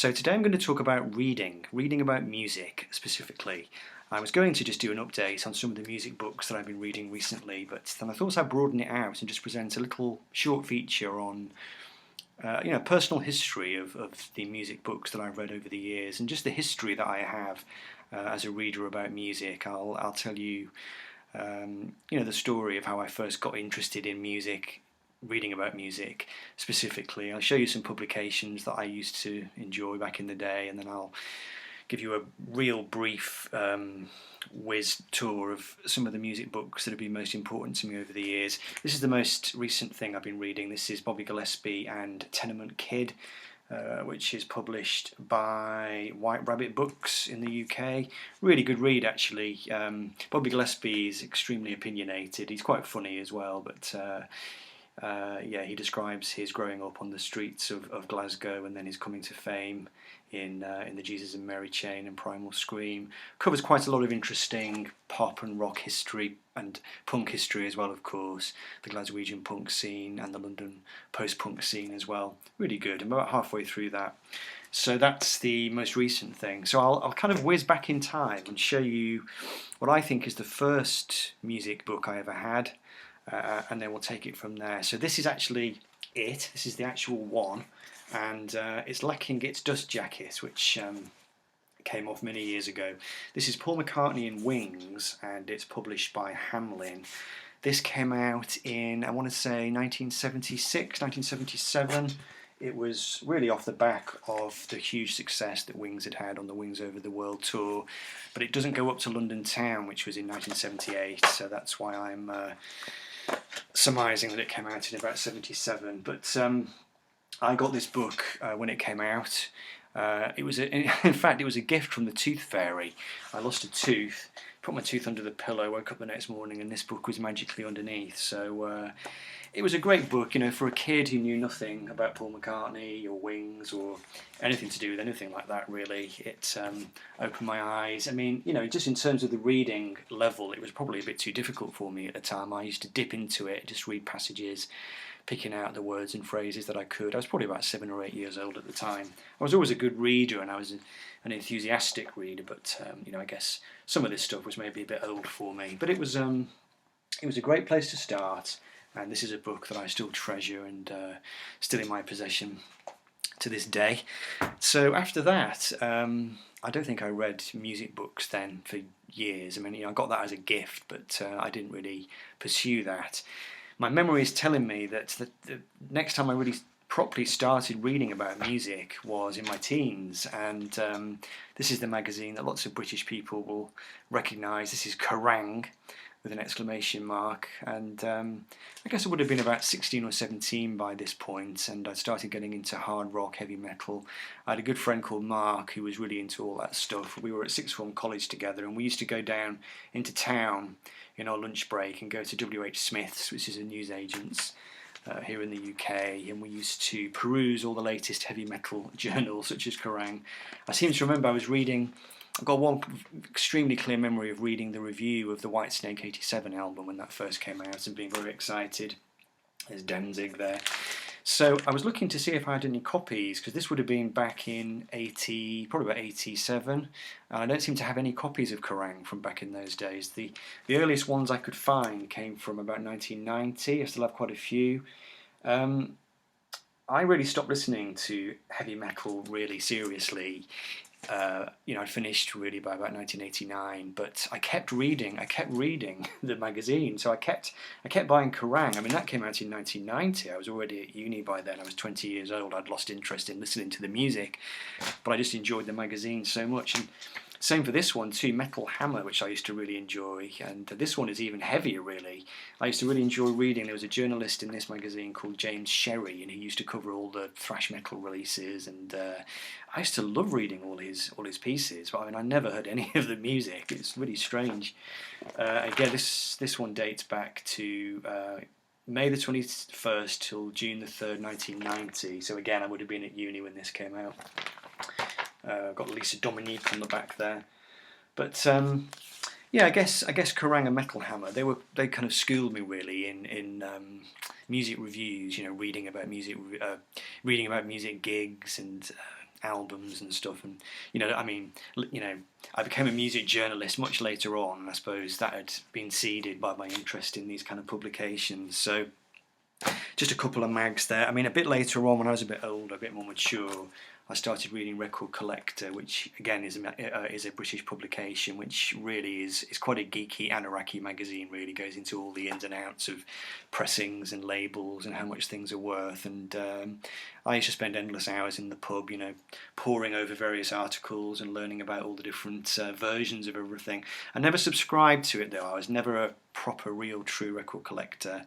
So today I'm going to talk about reading about music specifically. I was going to just do an update on some of the music books that I've been reading recently, but then I thought I'd broaden it out and just present a little short feature on personal history of the music books that I've read over the years and just the history that I have as a reader about music. I'll tell you, the story of how I first got interested in music, reading about music specifically. I'll show you some publications that I used to enjoy back in the day, and then I'll give you a real brief whiz tour of some of the music books that have been most important to me over the years. This is the most recent thing I've been reading. This is Bobby Gillespie and Tenement Kid, which is published by White Rabbit Books in the UK. Really good read, actually. Bobby Gillespie is extremely opinionated. He's quite funny as well, but he describes his growing up on the streets of Glasgow and then his coming to fame in the Jesus and Mary Chain and Primal Scream. Covers quite a lot of interesting pop and rock history and punk history as well, of course. The Glaswegian punk scene and the London post-punk scene as well. Really good. I'm about halfway through that. So that's the most recent thing. So I'll kind of whiz back in time and show you what I think is the first music book I ever had. And then we'll take it from there. So this is actually it. This is the actual one, and it's lacking its dust jacket, which came off many years ago. This is Paul McCartney and Wings, and it's published by Hamlin. This came out in, I want to say, 1976, 1977. It was really off the back of the huge success that Wings had had on the Wings Over the World tour, but it doesn't go up to London Town, which was in 1978, so that's why I'm surmising that it came out in about 77. But I got this book when it came out. In fact, it was a gift from the Tooth Fairy. I lost a tooth, put my tooth under the pillow, woke up the next morning, and this book was magically underneath. So it was a great book, for a kid who knew nothing about Paul McCartney or Wings or anything to do with anything like that, really. It opened my eyes. I mean, just in terms of the reading level, it was probably a bit too difficult for me at the time. I used to dip into it, just read passages, picking out the words and phrases that I could. I was probably about 7 or 8 years old at the time. I was always a good reader, and I was an enthusiastic reader, but I guess some of this stuff was maybe a bit old for me. But it was a great place to start. And this is a book that I still treasure and still in my possession to this day. So after that, I don't think I read music books then for years. I mean, I got that as a gift, but I didn't really pursue that. My memory is telling me that the next time I really properly started reading about music was in my teens, and this is the magazine that lots of British people will recognise. This is Kerrang! With an exclamation mark, and I guess I would have been about 16 or 17 by this point, and I started getting into hard rock, heavy metal. I had a good friend called Mark who was really into all that stuff. We were at sixth form college together, and we used to go down into town in our lunch break and go to W.H. Smith's, which is a newsagent's here in the UK, and we used to peruse all the latest heavy metal journals such as Kerrang! I seem to remember I've got one extremely clear memory of reading the review of the Whitesnake 87 album when that first came out and being very excited. There's Danzig there. So I was looking to see if I had any copies, because this would have been back in probably about 87. I don't seem to have any copies of Kerrang! From back in those days. The earliest ones I could find came from about 1990. I still have quite a few. I really stopped listening to heavy metal really seriously. I finished really by about 1989, but I kept reading the magazine, so I kept buying Kerrang! I mean, that came out in 1990. I was already at uni by then. I was 20 years old. I'd lost interest in listening to the music, but I just enjoyed the magazine so much. And same for this one too, Metal Hammer, which I used to really enjoy, and this one is even heavier really. I used to really enjoy reading. There was a journalist in this magazine called James Sherry, and he used to cover all the thrash metal releases, and I used to love reading all his pieces, but I mean, I never heard any of the music. It's really strange. Again, this one dates back to May the 21st till June the 3rd, 1990. So again, I would have been at uni when this came out. Got Lisa Dominique on the back there, but I guess Kerrang! And Metal Hammer, they kind of schooled me really in music reviews. Reading about music gigs and albums and stuff. And I mean, I became a music journalist much later on, and I suppose that had been seeded by my interest in these kind of publications. So just a couple of mags there. I mean, a bit later on, when I was a bit older, a bit more mature, I started reading Record Collector, which again is a British publication, which really is quite a geeky Anaraki magazine. Really goes into all the ins and outs of pressings and labels and how much things are worth. And I used to spend endless hours in the pub, poring over various articles and learning about all the different versions of everything. I never subscribed to it though. I was never a proper, real, true Record Collector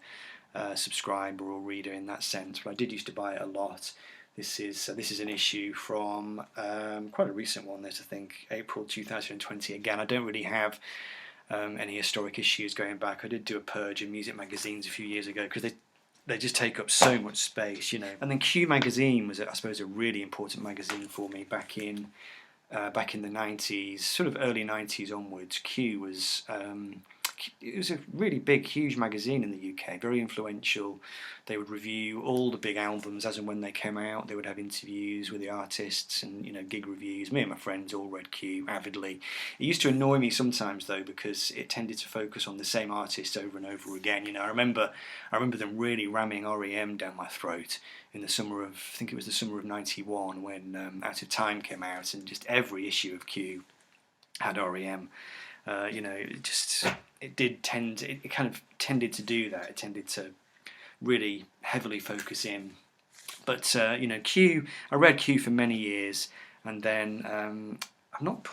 subscriber or reader in that sense, but I did used to buy it a lot. This is an issue from quite a recent one. There's, I think, April 2020. Again, I don't really have any historic issues going back. I did do a purge of music magazines a few years ago because they just take up so much space, And then Q magazine was, I suppose, a really important magazine for me back in the 90s, sort of early 90s onwards. Q was it was a really big, huge magazine in the UK, very influential. They would review all the big albums as and when they came out. They would have interviews with the artists and gig reviews. Me and my friends all read Q avidly. It used to annoy me sometimes though, because it tended to focus on the same artists over and over again. I remember them really ramming REM down my throat in the summer of, I think it was the summer of '91, when Out of Time came out, and just every issue of Q had REM. It kind of tended to do that. It tended to really heavily focus in. But Q, I read Q for many years, and then I've not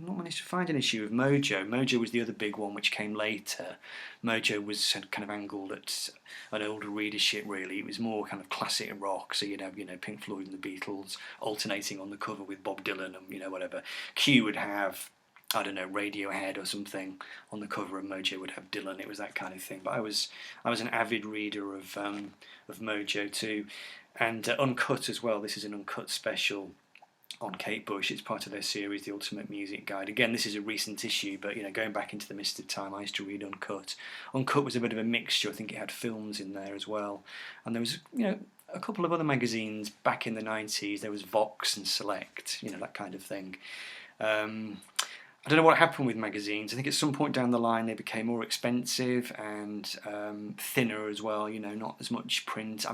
managed to find an issue of Mojo. Mojo was the other big one, which came later. Mojo was kind of angled at an older readership, really. It was more kind of classic rock, so you'd have Pink Floyd and the Beatles alternating on the cover with Bob Dylan and whatever. Q would have, I don't know, Radiohead or something on the cover, and Mojo would have Dylan. It was that kind of thing. But I was an avid reader of Mojo too, and Uncut as well. This is an Uncut special on Kate Bush. It's part of their series, The Ultimate Music Guide. Again, this is a recent issue, but going back into the mist of time, I used to read Uncut. Uncut was a bit of a mixture. I think it had films in there as well, and there was a couple of other magazines back in the 90s. There was Vox and Select, that kind of thing. I don't know what happened with magazines. I think at some point down the line they became more expensive and thinner as well. Not as much print.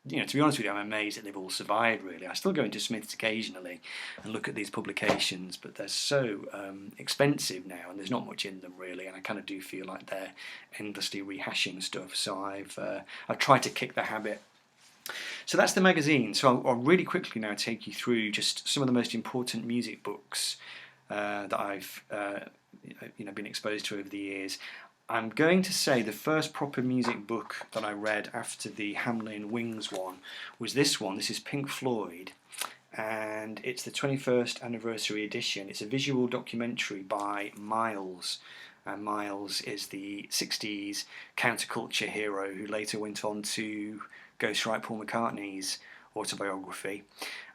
To be honest with you, I'm amazed that they've all survived. Really, I still go into Smith's occasionally and look at these publications, but they're so expensive now, and there's not much in them really. And I kind of do feel like they're endlessly rehashing stuff. So I've tried to kick the habit. So that's the magazine. So I'll really quickly now take you through just some of the most important music books that I've been exposed to over the years. I'm going to say the first proper music book that I read after the Hamlin Wings one was this one. This is Pink Floyd, and it's the 21st anniversary edition. It's a visual documentary by Miles, and Miles is the 60s counterculture hero who later went on to ghostwrite Paul McCartney's autobiography.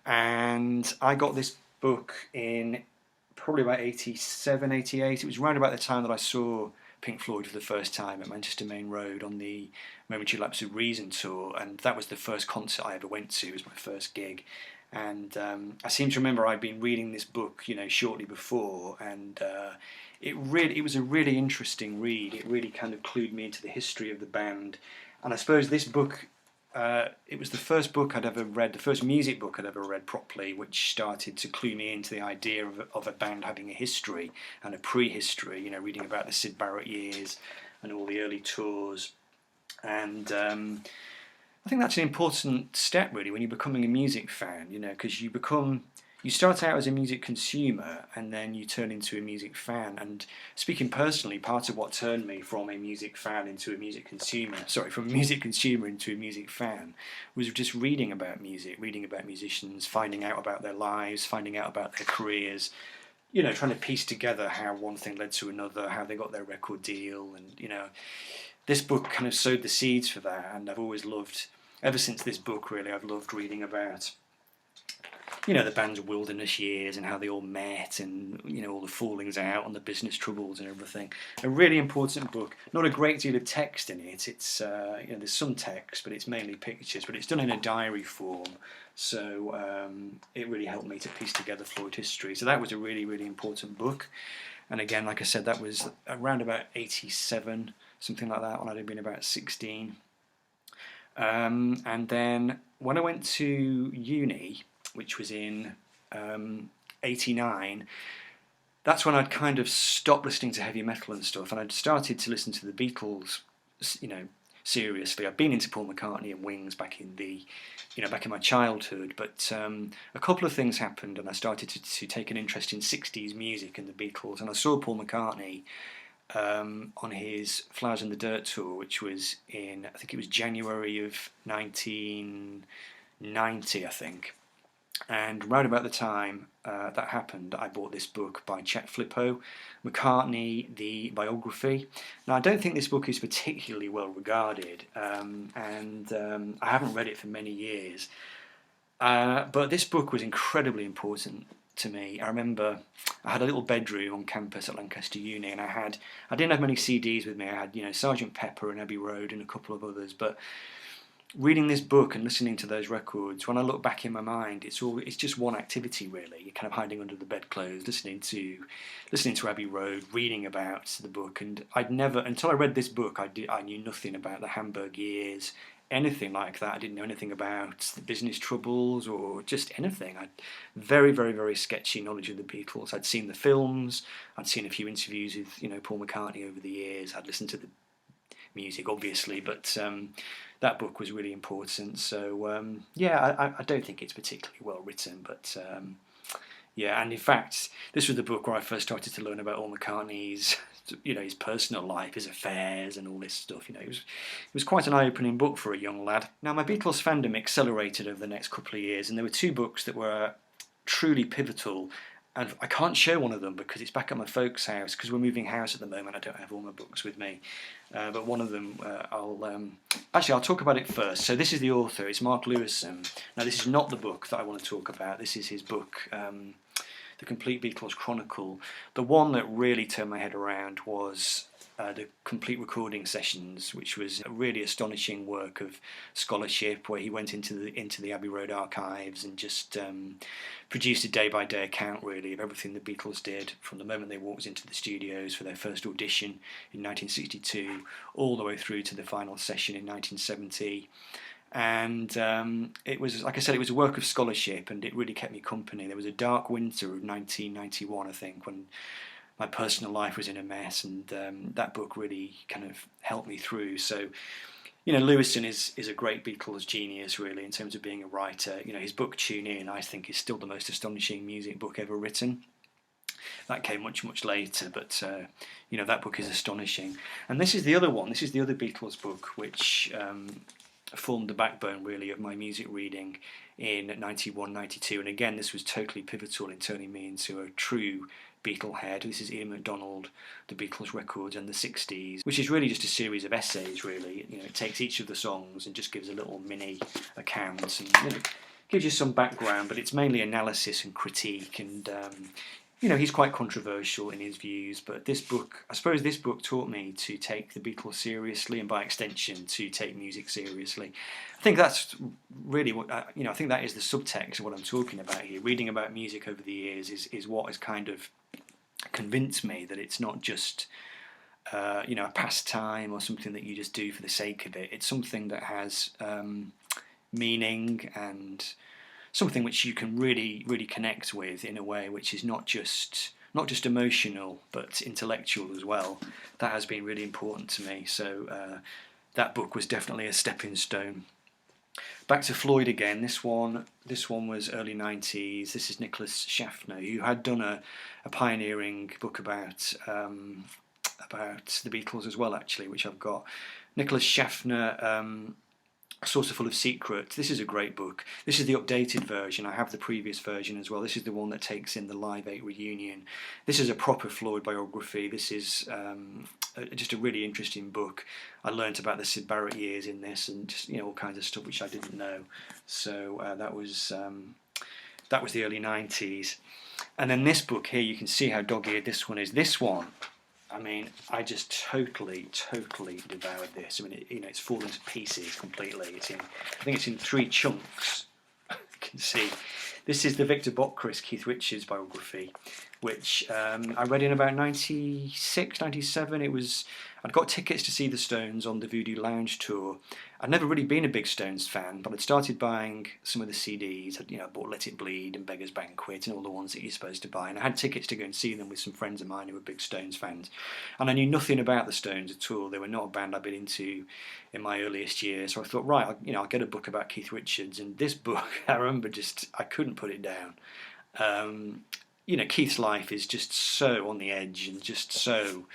And I got this book in probably about 87, 88. It was around about the time that I saw Pink Floyd for the first time at Manchester Main Road on the Momentary Lapse of Reason tour, and that was the first concert I ever went to. It was my first gig, and I seem to remember I'd been reading this book, shortly before, and it was a really interesting read. It really kind of clued me into the history of the band, and I suppose this book, it was the first book I'd ever read, the first music book I'd ever read properly, which started to clue me into the idea of a band having a history and a prehistory, reading about the Syd Barrett years and all the early tours. And I think that's an important step, really, when you're becoming a music fan, because you start out as a music consumer and then you turn into a music fan. And speaking personally, part of what turned me from a music fan into a music consumer, from a music consumer into a music fan, was just reading about music, reading about musicians, finding out about their lives, finding out about their careers, trying to piece together how one thing led to another, how they got their record deal. And, this book kind of sowed the seeds for that. And I've always loved, ever since this book really, I've loved reading about the band's wilderness years and how they all met, and all the fallings out and the business troubles and everything. A really important book. Not a great deal of text in it. It's there's some text, but it's mainly pictures. But it's done in a diary form, so it really helped me to piece together Floyd history. So that was a really, really important book. And again, like I said, that was around about 87, something like that, when I'd been about 16. And then when I went to uni, which was in 89, that's when I'd kind of stopped listening to heavy metal and stuff, and I'd started to listen to the Beatles, seriously. I'd been into Paul McCartney and Wings back in my childhood, but a couple of things happened, and I started to take an interest in 60s music and the Beatles, and I saw Paul McCartney on his Flowers in the Dirt tour, which was in, I think it was January of 1990, I think. And right about the time that happened, I bought this book by Chet Flippo, McCartney, the biography. Now, I don't think this book is particularly well regarded, and I haven't read it for many years. But this book was incredibly important to me. I remember I had a little bedroom on campus at Lancaster Uni, and I didn't have many CDs with me. I had Sgt. Pepper and Abbey Road and a couple of others, but reading this book and listening to those records, when I look back in my mind, it's just one activity really. You're kind of hiding under the bedclothes, listening to Abbey Road, reading about the book, and I'd never, until I read this book, I knew nothing about the Hamburg years, anything like that. I didn't know anything about the business troubles or just anything. I'd very, very, very sketchy knowledge of the Beatles. I'd seen the films, I'd seen a few interviews with Paul McCartney over the years. I'd listened to the music, obviously, but that book was really important. So I don't think it's particularly well written, but and in fact, this was the book where I first started to learn about Paul McCartney's, his personal life, his affairs, and all this stuff. It was quite an eye-opening book for a young lad. Now, my Beatles fandom accelerated over the next couple of years, and there were two books that were truly pivotal. And I can't show one of them because it's back at my folks' house, because we're moving house at the moment. I don't have all my books with me. But one of them, I'll talk about it first. So this is the author. It's Mark Lewison. Now, this is not the book that I want to talk about. This is his book, The Complete Beatles Chronicle. The one that really turned my head around was the complete recording sessions, which was a really astonishing work of scholarship, where he went into the Abbey Road archives and just produced a day-by-day account really of everything the Beatles did from the moment they walked into the studios for their first audition in 1962 all the way through to the final session in 1970. And it was, like I said, it was a work of scholarship, and it really kept me company. There was a dark winter of 1991, I think, when my personal life was in a mess, and that book really kind of helped me through. So, Lewison is a great Beatles genius, really, in terms of being a writer. His book Tune In, I think, is still the most astonishing music book ever written. That came much, much later, but that book is astonishing. And this is the other one. This is the other Beatles book, which formed the backbone, really, of my music reading in 91, 92. And again, this was totally pivotal in turning me into a true Beatlehead. This is Ian MacDonald, The Beatles Records and the 60s, which is really just a series of essays, really. It takes each of the songs and just gives a little mini account and gives you some background, but it's mainly analysis and critique, and he's quite controversial in his views, but this book, I suppose this book taught me to take the Beatles seriously, and by extension to take music seriously. I think that's really what, I think that is the subtext of what I'm talking about here. Reading about music over the years is what has kind of convinced me that it's not just a pastime or something that you just do for the sake of it. It's something that has meaning, and something which you can really, really connect with in a way which is not just emotional but intellectual as well. That has been really important to me. So that book was definitely a stepping stone. Back to Floyd again. This one was early 90s. This is Nicholas Schaffner, who had done a pioneering book about the Beatles as well, actually, which I've got. Nicholas Schaffner, A Saucer Full of Secrets. This is a great book. This is the updated version. I have the previous version as well. This is the one that takes in the Live 8 reunion. This is a proper Floyd biography. This is just a really interesting book. I learnt about the Syd Barrett years in this, and just all kinds of stuff which I didn't know. So that was That was the early 90s. And then this book here, you can see how dog-eared this one is. This one, I mean, I just totally devoured this. I mean, it's fallen to pieces completely. I think it's in 3 chunks. You can see. This is the Victor Bockris, Keith Richards biography, which I read in about 96, 97. I'd got tickets to see the Stones on the Voodoo Lounge tour. I'd never really been a big Stones fan, but I'd started buying some of the CDs. I bought Let It Bleed and Beggar's Banquet and all the ones that you're supposed to buy. And I had tickets to go and see them with some friends of mine who were big Stones fans. And I knew nothing about the Stones at all. They were not a band I'd been into in my earliest years. So I thought, right, I'll get a book about Keith Richards. And this book, I remember I couldn't put it down. Keith's life is just so on the edge and just so,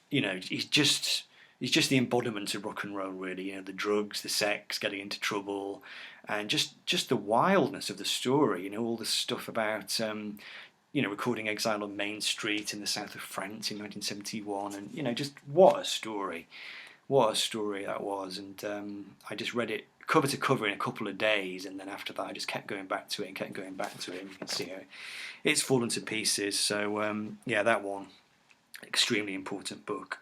he's just the embodiment of rock and roll, really. The drugs, the sex, getting into trouble, and just the wildness of the story. All the stuff about recording Exile on Main Street in the south of France in 1971, and just what a story that was. And I just read it cover to cover in a couple of days, and then after that I just kept going back to it and you can see how it's fallen to pieces. So that one, extremely important book.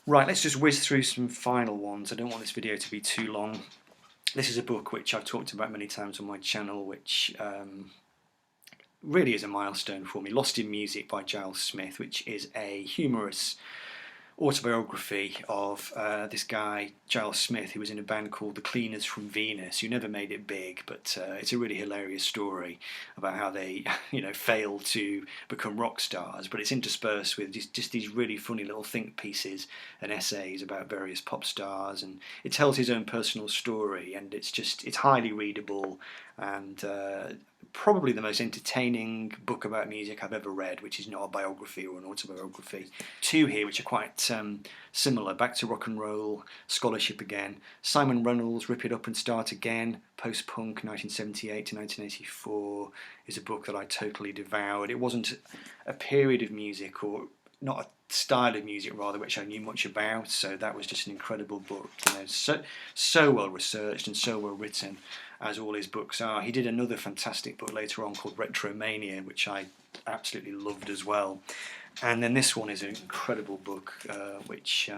Right, let's just whiz through some final ones. I don't want this video to be too long. This is a book which I've talked about many times on my channel, which really is a milestone for me. Lost in Music by Giles Smith, which is a humorous autobiography of this guy, Giles Smith, who was in a band called the Cleaners from Venus, who never made it big, but it's a really hilarious story about how they failed to become rock stars, but it's interspersed with just these really funny little think pieces and essays about various pop stars, and it tells his own personal story, and it's highly readable, and probably the most entertaining book about music I've ever read, which is not a biography or an autobiography. 2 here which are quite similar. Back to Rock and Roll, Scholarship Again. Simon Reynolds, Rip It Up and Start Again, Post-Punk 1978 to 1984 is a book that I totally devoured. It wasn't a period of music, or not a style of music rather, which I knew much about, so that was just an incredible book. So well researched and so well written, as all his books are. He did another fantastic book later on called Retromania, which I absolutely loved as well. And then this one is an incredible book which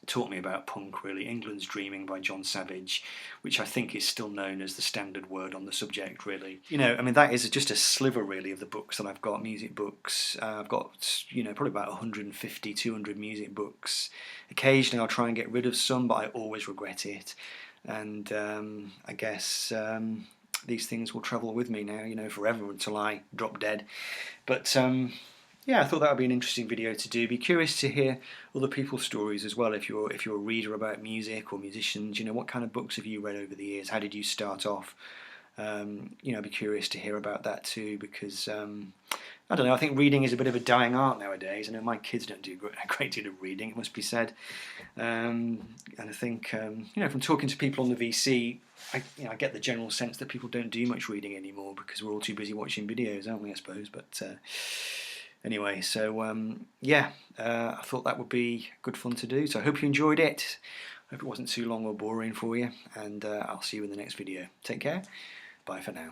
taught me about punk, really. England's Dreaming by John Savage, which I think is still known as the standard word on the subject, really. That is just a sliver, really, of the books that I've got, music books. I've got, probably about 150, 200 music books. Occasionally I'll try and get rid of some, but I always regret it. And I guess these things will travel with me now, forever until I drop dead. But I thought that would be an interesting video to do. Be curious to hear other people's stories as well. If you're a reader about music or musicians, what kind of books have you read over the years? How did you start off? I'd be curious to hear about that too, because I don't know, I think reading is a bit of a dying art nowadays. I know my kids don't do a great deal of reading, it must be said. And I think, from talking to people on the VC, I get the general sense that people don't do much reading anymore because we're all too busy watching videos, aren't we, I suppose. But anyway, so I thought that would be good fun to do. So I hope you enjoyed it. I hope it wasn't too long or boring for you. And I'll see you in the next video. Take care. Bye for now.